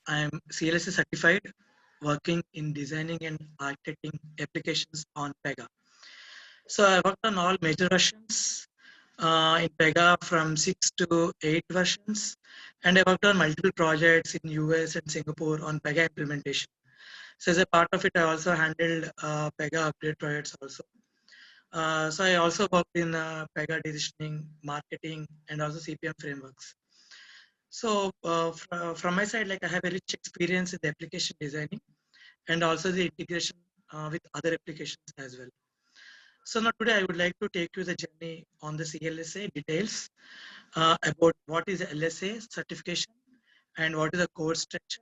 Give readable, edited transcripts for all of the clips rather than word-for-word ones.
I am CLSA certified, working in designing and architecting applications on Pega. So I worked on all major versions in Pega from 6 to 8 versions, and I worked on multiple projects in US and Singapore on Pega implementation. So as a part of it, I also handled Pega upgrade projects also. So I also worked in Pega decisioning, marketing, and also CPM frameworks. So from my side, like I have a rich experience in the application designing and also the integration with other applications as well. So now today I would like to take you the journey on the CLSA details about what is the LSA certification and what is the course structure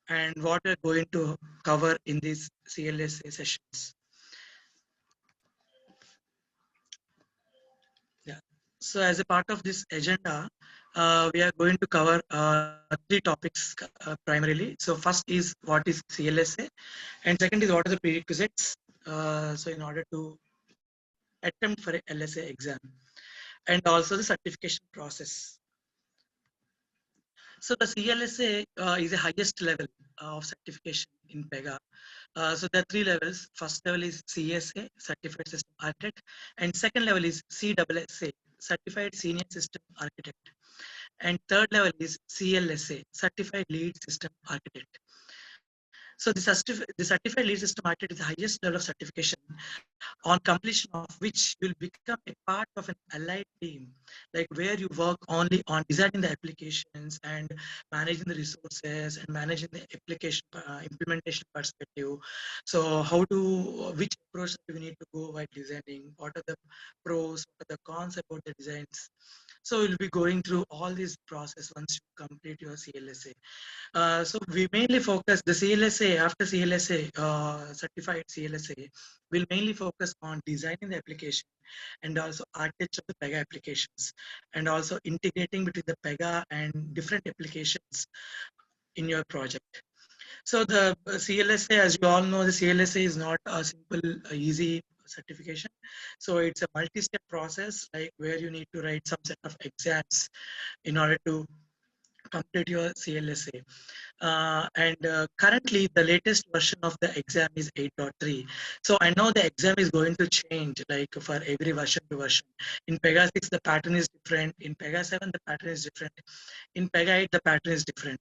and what we're going to cover in these CLSA sessions. Yeah. So as a part of this agenda, we are going to cover three topics primarily. So first is what is CLSA, and second is what are the prerequisites. So in order to attempt for a LSA exam, and also the certification process. So the CLSA is the highest level of certification in Pega. So there are three levels. First level is CSA, Certified System Architect, and second level is CSSA, Certified Senior System Architect, and third level is CLSA, Certified Lead System Architect. So the Certified Lead System Architect is the highest level of certification on completion of which you will become a part of an allied team, like where you work only on designing the applications and managing the resources and managing the application implementation perspective. So how to, which approach do we need to go while designing? What are the pros, what are the cons about the designs? So we'll be going through all this process once you complete your CLSA. So we mainly focus the CLSA after CLSA, certified CLSA, will mainly focus on designing the application and also architecture of the Pega applications and also integrating between the Pega and different applications in your project. So the CLSA, as you all know, the CLSA is not a simple, easy certification. So it's a multi-step process, like where you need to write some set of exams in order to complete your CLSA. And currently the latest version of the exam is 8.3. So I know the exam is going to change like for every version to version. In Pega 6, the pattern is different. In Pega 7, the pattern is different. In Pega 8, the pattern is different.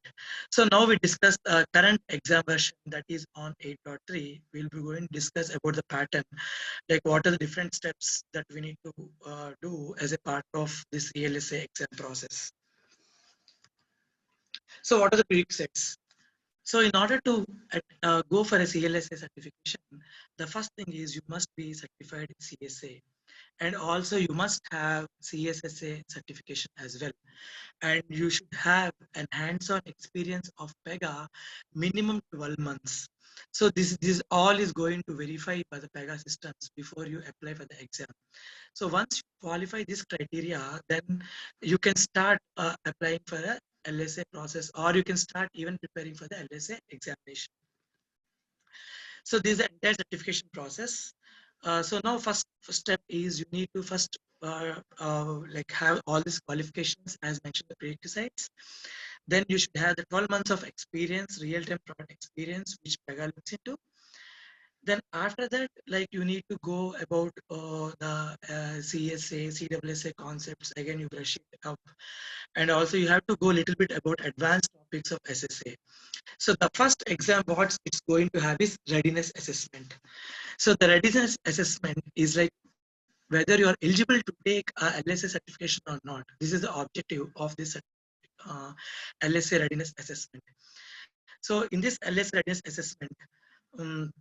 So now we discuss current exam version that is on 8.3. We'll be going to discuss about the pattern, like what are the different steps that we need to do as a part of this CLSA exam process. So what are the prerequisites? So in order to go for a CLSA certification, the first thing is you must be certified CSA, and also you must have CSSA certification as well. And you should have an hands-on experience of Pega minimum 12 months. So this all is going to verify by the Pega systems before you apply for the exam. So once you qualify this criteria, then you can start applying for a LSA process, or you can start even preparing for the LSA examination. So this is the entire certification process. So now first step is you need to first like have all these qualifications as mentioned the prerequisites. Then you should have the 12 months of experience, real-time product experience, which Pega looks into. Then after that, like you need to go about the CSA, CSSA concepts. Again, you brush it up, and also you have to go a little bit about advanced topics of SSA. So the first exam what it's going to have is readiness assessment. So the readiness assessment is like whether you are eligible to take a LSA certification or not. This is the objective of this uh, LSA readiness assessment. So in this LSA readiness assessment, um,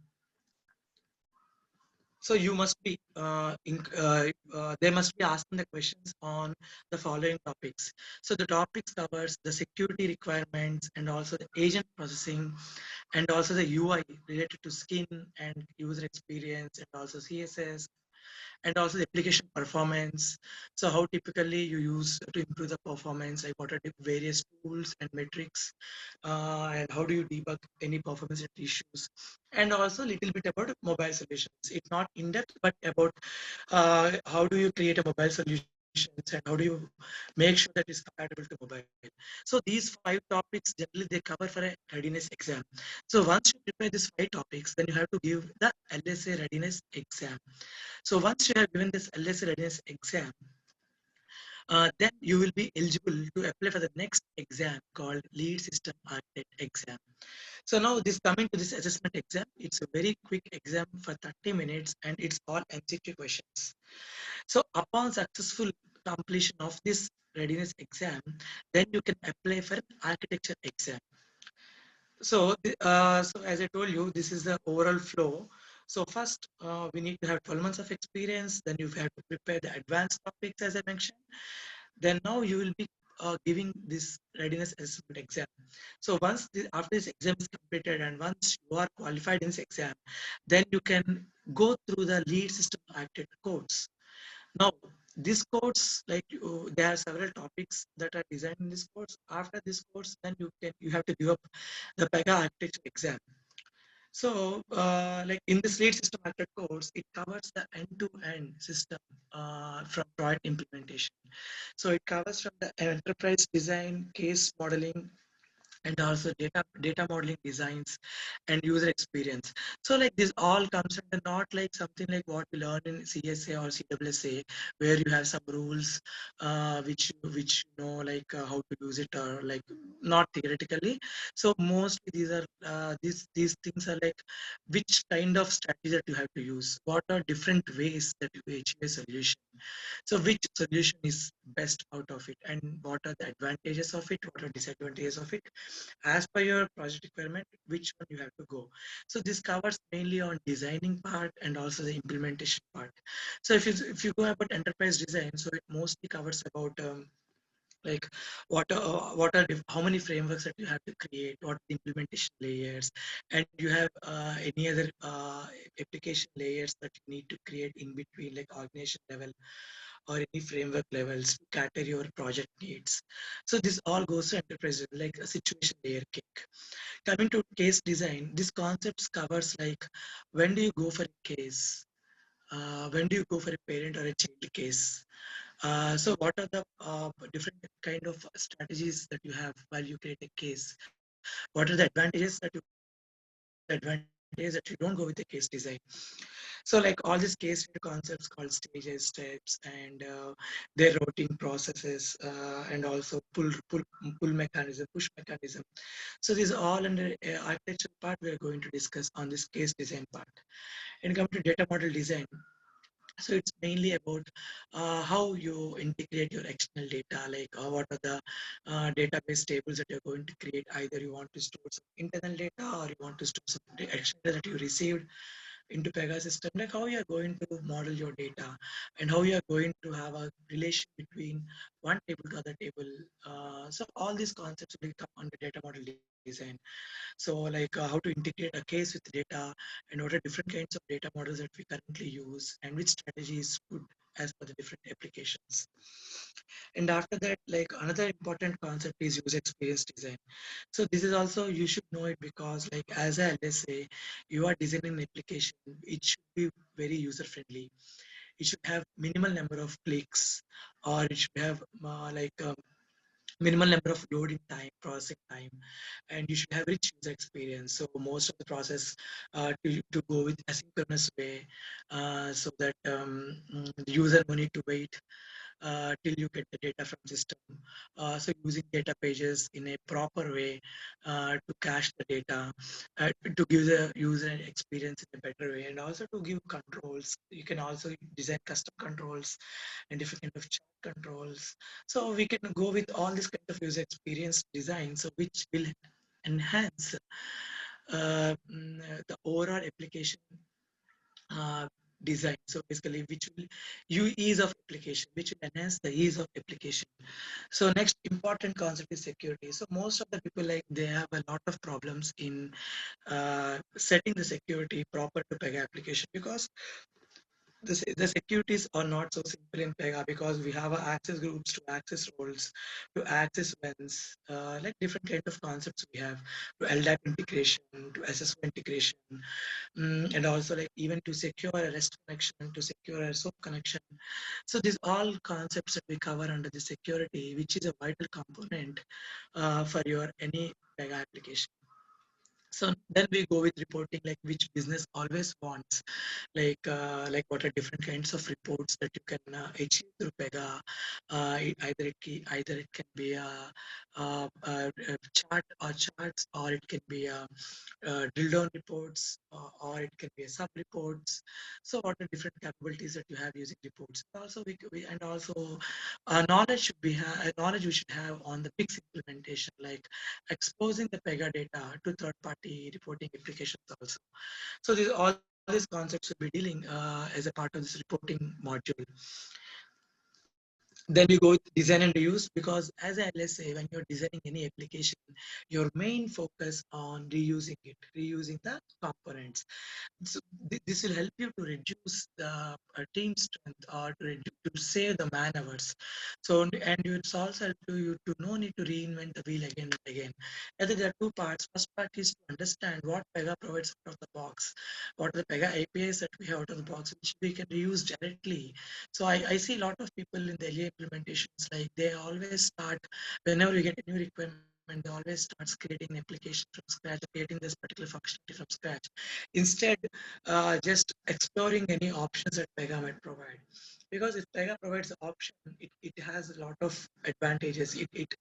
so you must be they must be asking the questions on the following topics. So the topics covers the security requirements and also the agent processing and also the UI related to skin and user experience and also CSS and also the application performance. So how typically you use to improve the performance, like what are the various tools and metrics, and how do you debug any performance issues, and also a little bit about mobile solutions. It's not in depth, but about how do you create a mobile solution solutions, and how do you make sure that it's compatible to mobile. So these 5 topics generally they cover for a readiness exam. So once you prepare these 5 topics, then you have to give the LSA readiness exam. So once you have given this LSA readiness exam, then you will be eligible to apply for the next exam called Lead System Architect exam. So now this coming to this assessment exam, it's a very quick exam for 30 minutes and it's all MCQ questions. So upon successful completion of this readiness exam, then you can apply for an architecture exam. So, so as I told you, this is the overall flow. So first, we need to have 12 months of experience. Then you have to prepare the advanced topics, as I mentioned. Then now you will be giving this readiness assessment exam. So once after this exam is completed and once you are qualified in this exam, then you can go through the lead system architect course. Now, this course, like there are several topics that are designed in this course. After this course, then you have to give up the Pega architecture exam. So, like in this lead system architect course, it covers the end-to-end system from project implementation. So it covers from the enterprise design, case modeling, and also data modeling designs and user experience. So like this all comes under not like something like what we learn in CSA or CWSA, where you have some rules which you know like how to use it or like not theoretically. So mostly these things are like which kind of strategy that you have to use, what are different ways that you achieve a solution, so which solution is best out of it, and what are the advantages of it, what are disadvantages of it, as per your project requirement, which one you have to go. So this covers mainly on designing part and also the implementation part. So if you go about enterprise design, so it mostly covers about like how many frameworks that you have to create, what are the implementation layers, and you have any other application layers that you need to create in between, like organization level or any framework levels to cater your project needs. So this all goes to enterprise like a situation layer kick. Coming to case design, this concepts covers like when do you go for a case, when do you go for a parent or a child case. So what are the different kind of strategies that you have while you create a case? What are the advantages that you go with the case design? What are the advantages that you don't go with the case design? So like all these case concepts called stages, steps, and their routing processes, and also pull mechanism, push mechanism. So these are all under architecture part we are going to discuss on this case design part. And come to data model design. So it's mainly about how you integrate your external data, like what are the database tables that you're going to create. Either you want to store some internal data or you want to store some external data that you received into Pega system, like how you are going to model your data and how you are going to have a relation between one table to other table. So all these concepts will come under data model design. So like how to integrate a case with data and what are different kinds of data models that we currently use and which strategy is good as per the different applications. And after that, like another important concept is user experience design. So this is also, you should know it because like as a LSA, you are designing an application, it should be very user friendly. It should have minimal number of clicks, or it should have minimal number of loading time, processing time, and you should have rich user experience. So most of the process to go with asynchronous way, so that the user no need to wait till you get the data from system. So using data pages in a proper way to cache the data, to give the user an experience in a better way, and also to give controls. You can also design custom controls and different kind of chat controls. So we can go with all this kind of user experience design, so which will enhance the overall application uh, design. So basically, which will ease of application, which will enhance the ease of application. So next important concept is security. So most of the people like they have a lot of problems in setting the security proper to Pega application because the securities are not so simple in Pega because we have access groups to access roles, to access events, like different kind of concepts we have, to LDAP integration, to SSO integration, and also like even to secure a REST connection, to secure a SOAP connection. So these all concepts that we cover under the security, which is a vital component for your any Pega application. So then we go with reporting, like which business always wants, like what are different kinds of reports that you can achieve through Pega. Either it can be a chart or charts, or it can be drill down reports, or it can be a sub reports. So what are different capabilities that you have using reports? Also, and also knowledge we should have on the PIX implementation, like exposing the Pega data to third-party reporting applications also. So all these concepts will be dealing as a part of this reporting module. Then you go with design and reuse because, as I always say, when you're designing any application, your main focus on reusing the components. So this will help you to reduce the team strength, or to save the man hours. So and it's also help you to no need to reinvent the wheel again and again. I think there are two parts. First part is to understand what Pega provides out of the box, what are the Pega APIs that we have out of the box, which we can reuse directly. So I see a lot of people in the early implementations, like they always start, whenever you get a new requirement, they always starts creating an application from scratch, creating this particular functionality from scratch. Instead, just exploring any options that Pega might provide. Because if Pega provides the option, it has a lot of advantages. It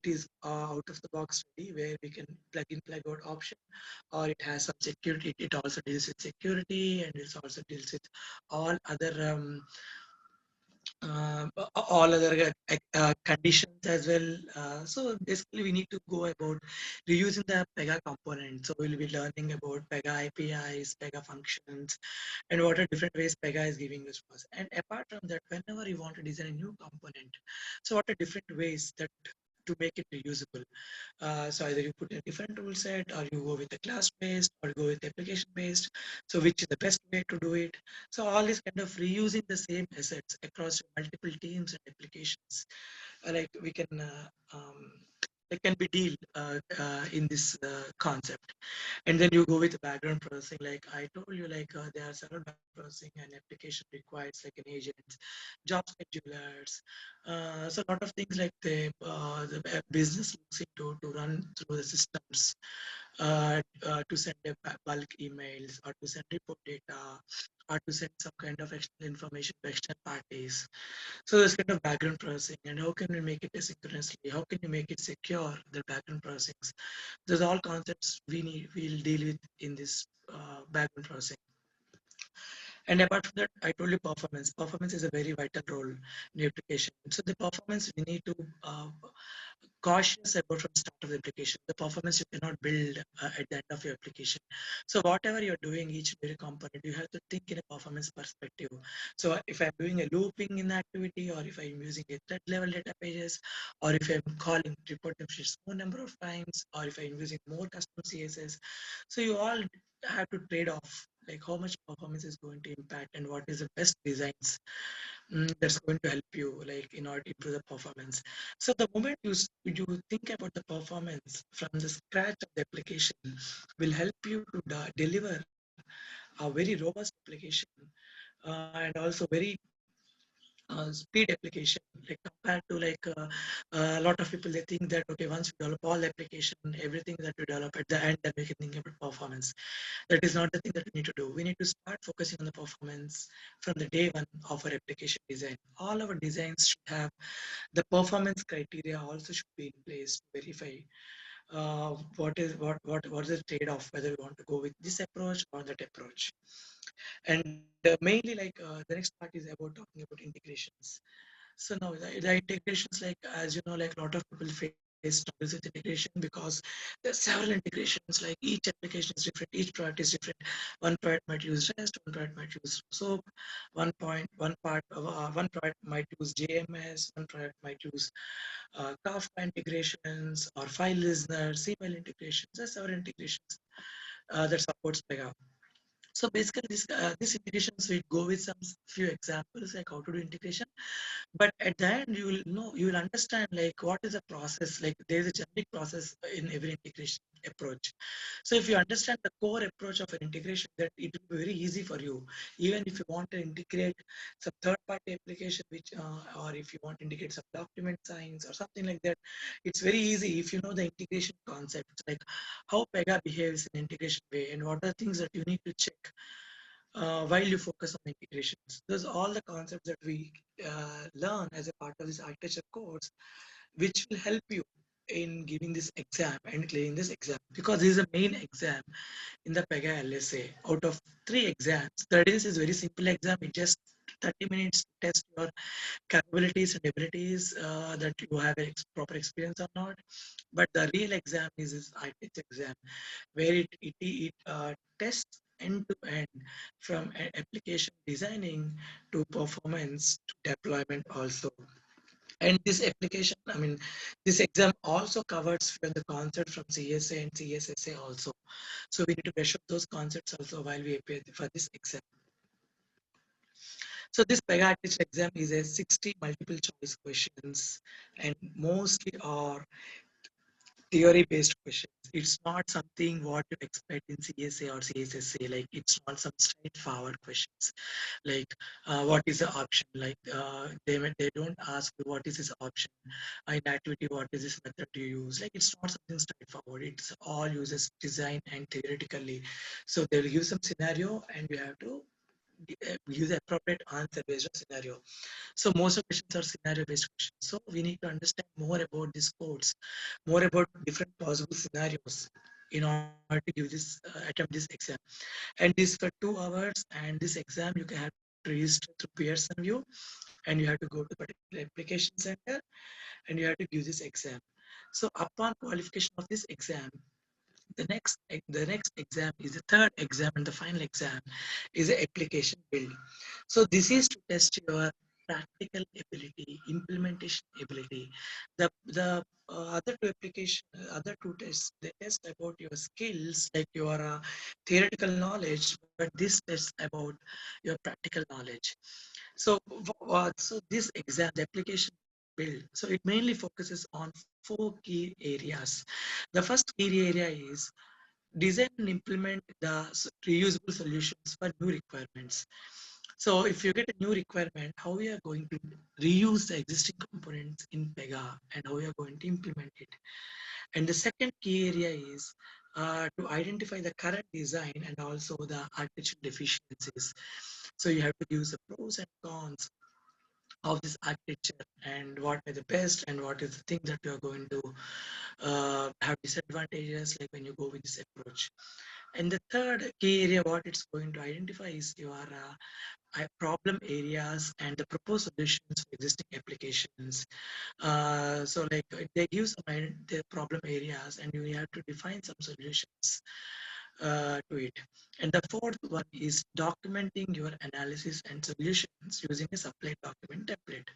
is out of the box ready, where we can plug in, plug out option, or it has some security. It also deals with security, and it also deals with all other all other conditions as well. So basically, we need to go about reusing the Pega component. So we'll be learning about Pega APIs, Pega functions, and what are different ways Pega is giving us for us. And apart from that, whenever you want to design a new component, so what are different ways that to make it reusable. So either you put a different rule set, or you go with a class based, or go with application based. So which is the best way to do it? So all is kind of reusing the same assets across multiple teams and applications. Like we can it can be deal in this concept. And then you go with the background processing. Like I told you, like there are several background processing and application requires, like an agent, job schedulers. So a lot of things like the business looks into to run through the systems, to send a bulk emails, or to send report data, or to send some kind of external information to external parties. So there's kind of background processing, and how can we make it asynchronously? How can you make it secure, the background processing? Those are all concepts we'll deal with in this background processing. And apart from that, I told you performance. Performance is a very vital role in the application. So the performance we need to cautious about from start of the application. The performance you cannot build at the end of your application. So whatever you're doing, each very component, you have to think in a performance perspective. So if I'm doing a looping in the activity, or if I'm using a thread level data pages, or if I'm calling report messages more number of times, or if I'm using more custom CSS. So you all have to trade off, like how much performance is going to impact, and what is the best designs that's going to help you, like in order to improve the performance. So the moment you think about the performance from the scratch of the application, will help you to deliver a very robust application, and also very speed application, like compared to a lot of people, they think that okay, once we develop all the application, everything that we develop at the end, then we can think about performance. That is not the thing that we need to do. We need to start focusing on the performance from the day one of our application design. All our designs should have the performance criteria also should be in place to verify what is the trade-off, whether we want to go with this approach or that approach. And mainly, the next part is about talking about integrations. So now the integrations, like as you know, like a lot of people face struggles with integration because there are several integrations. Like each application is different, each product is different. One product might use REST, one product might use SOAP, one product might use JMS, one product might use Kafka integrations or file listeners, email integrations. There's several integrations that supports Pega. So basically, this integration suite go with some few examples like how to do integration. But at the end, you will know, you will understand like what is the process. Like there is a generic process in every integration approach. So if you understand the core approach of an integration, that it will be very easy for you. Even if you want to integrate some third-party application, which or if you want to integrate some document signs or something like that, it's very easy if you know the integration concepts, like how Pega behaves in integration way and what are things that you need to check while you focus on integrations. Those are all the concepts that we learn as a part of this architecture course, which will help you in giving this exam and clearing this exam, because this is a main exam in the Pega LSA. Out of 3 exams, third is very simple exam. It just 30 minutes to test your capabilities and abilities that you have proper experience or not. But the real exam is this architecture exam, where it tests end to end from application designing to performance to deployment also. And this application, I mean, this exam also covers from the concept from CSA and CSSA also. So we need to brush up those concepts also while we appear for this exam. So this Pega Architecture exam is a 60 multiple choice questions and mostly are theory based questions. It's not something what you expect in CSA or CSSA. Like it's not some straightforward questions. Like what is the option? Like they don't ask you what is this option in activity. What is this method to use? Like it's not something straightforward. It's all uses design and theoretically. So they'll use some scenario and you have to use the appropriate answer based on scenario. So most of the questions are scenario-based questions. So we need to understand more about these codes, more about different possible scenarios in order to give this attempt this exam. And this for 2 hours. And this exam you can have to register through Pearson View, and you have to go to particular application center, and you have to give this exam. So upon qualification of this exam, the next exam is the third exam and the final exam is the application build. So this is to test your practical ability, implementation ability. The other two tests, they test about your skills, like your theoretical knowledge, but this tests about your practical knowledge. So, so this exam, the application build, so it mainly focuses on 4 key areas. The first key area is design and implement the reusable solutions for new requirements. So if you get a new requirement, how we are going to reuse the existing components in Pega and how we are going to implement it. And the second key area is to identify the current design and also the architectural deficiencies. So you have to use the pros and cons of this architecture and what are the best and what is the thing that you are going to have disadvantages like when you go with this approach. And the third key area, what it's going to identify is your problem areas and the proposed solutions for existing applications. So like they give some the problem areas and you have to define some solutions to it. And the fourth one is documenting your analysis and solutions using a supply document template.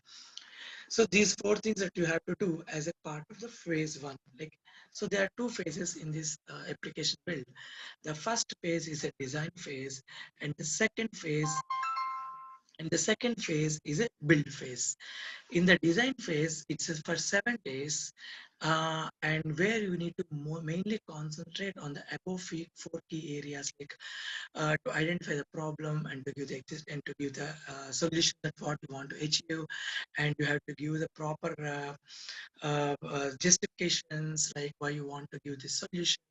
So these 4 things that you have to do as a part of the phase one. Like, so there are 2 phases in this application build. The first phase is a design phase, and the second phase is a build phase. In the design phase, it's for 7 days, and where you need to mainly concentrate on the above 4 key areas, like to identify the problem and to give the and to give the solution that what you want to achieve, and you have to give the proper justifications like why you want to give this solution,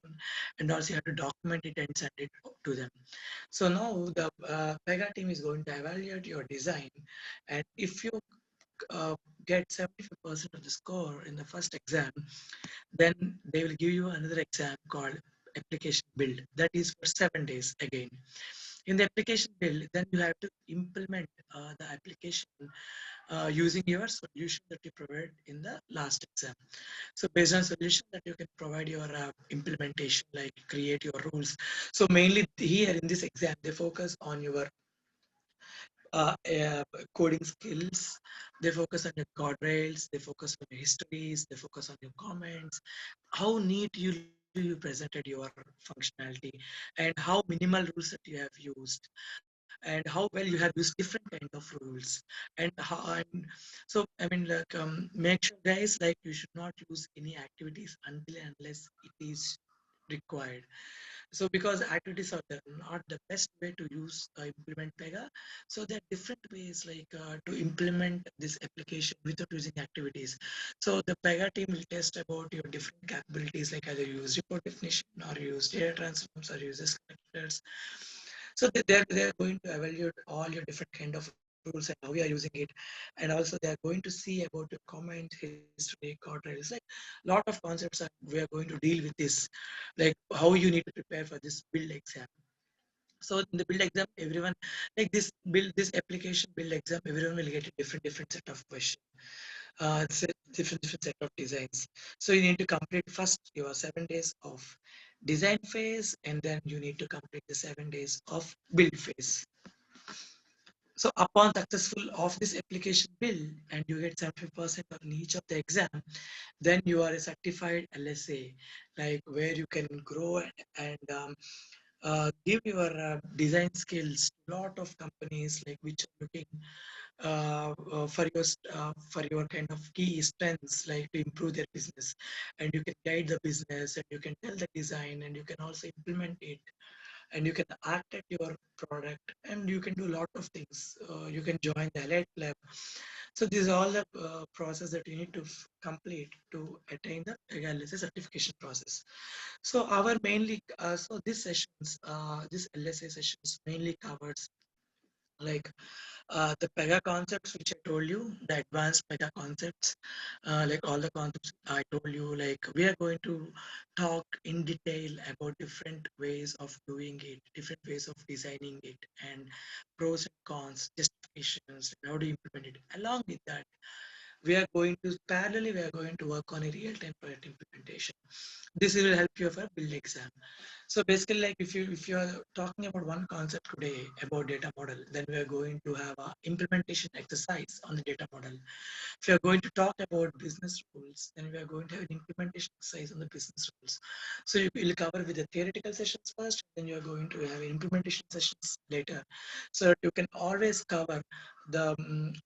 and also you have to document it and send it to them. So now the Pega team is going to evaluate your design, and if you uh, get 75% of the score in the first exam, then they will give you another exam called application build. That is for 7 days again. In the application build, then you have to implement the application using your solution that you provide in the last exam. So based on solution that you can provide your implementation, like create your rules. So mainly here in this exam, they focus on your uh, coding skills. They focus on your guardrails. They focus on your histories. They focus on your comments. How neat you look you presented your functionality, and how minimal rules that you have used, and how well you have used different kind of rules, and how and so I mean like make sure guys like you should not use any activities until and unless it is required. So because activities are not the best way to use implement Pega, so there are different ways like to implement this application without using activities. So the Pega team will test about your different capabilities, like either you use report definition or you use data transforms or uses connectors. So they're going to evaluate all your different kind of rules and how you are using it, and also they are going to see about your comment history, guardrails, like a lot of concepts are we are going to deal with this, like how you need to prepare for this build exam. So in the build exam, everyone like this application build exam, everyone will get a different set of questions, different set of designs. So you need to complete first your 7 days of design phase, and then you need to complete the 7 days of build phase. So upon successful of this application build and you get 75% on each of the exam, then you are a certified LSA, like where you can grow and give your design skills to lot of companies like which are looking for your kind of key strengths like to improve their business, and you can guide the business and you can tell the design and you can also implement it, and you can architect your product and you can do a lot of things. You can join the Elite Lab. So these are all the process that you need to complete to attain the LSA certification process. So our mainly, so this sessions, this LSA sessions mainly covers like the Pega concepts, which I told you, the advanced Pega concepts, like all the concepts I told you, like we are going to talk in detail about different ways of doing it, different ways of designing it, and pros and cons, justifications, and how to implement it. Along with that, we are going to parallelly, we are going to work on a real-time project implementation. This will help you for build exam. So basically, like if you are talking about one concept today about data model, then we are going to have a implementation exercise on the data model. If you are going to talk about business rules, then we are going to have an implementation exercise on the business rules. So you will cover with the theoretical sessions first, then you are going to have implementation sessions later. So that you can always cover the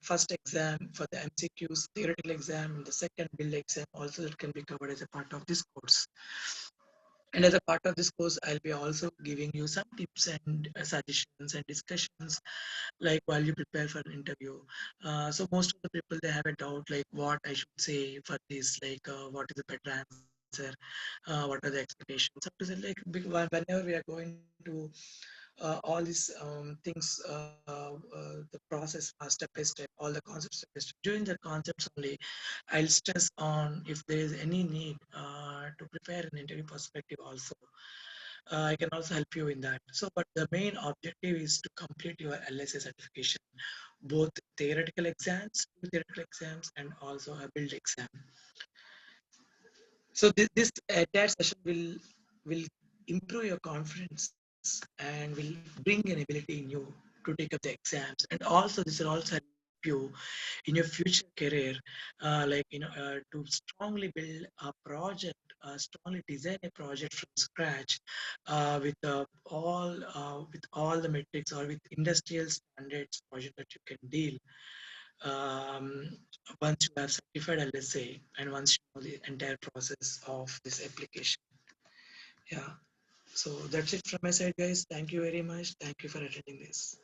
first exam for the MCQs, theoretical exam, and the second build exam also that can be covered as a part of this course. And as a part of this course, I'll be also giving you some tips and suggestions and discussions like while you prepare for an interview. So most of the people they have a doubt like what I should say for this, like what is the better answer, what are the expectations. Up to say like whenever we are going to all these things, the process step by step, all the concepts step by step. During the concepts only, I'll stress on if there is any need to prepare an interview perspective also. I can also help you in that. So, but the main objective is to complete your LSA certification, both theoretical exams, and also a build exam. So this entire session will improve your confidence and will bring an ability in you to take up the exams, and also this will also help you in your future career, to strongly build a project, strongly design a project from scratch, with all the metrics or with industrial standards project that you can deal um, once you have certified LSA and once you know the entire process of this application. Yeah. So that's it from my side, guys. Thank you very much. Thank you for attending this.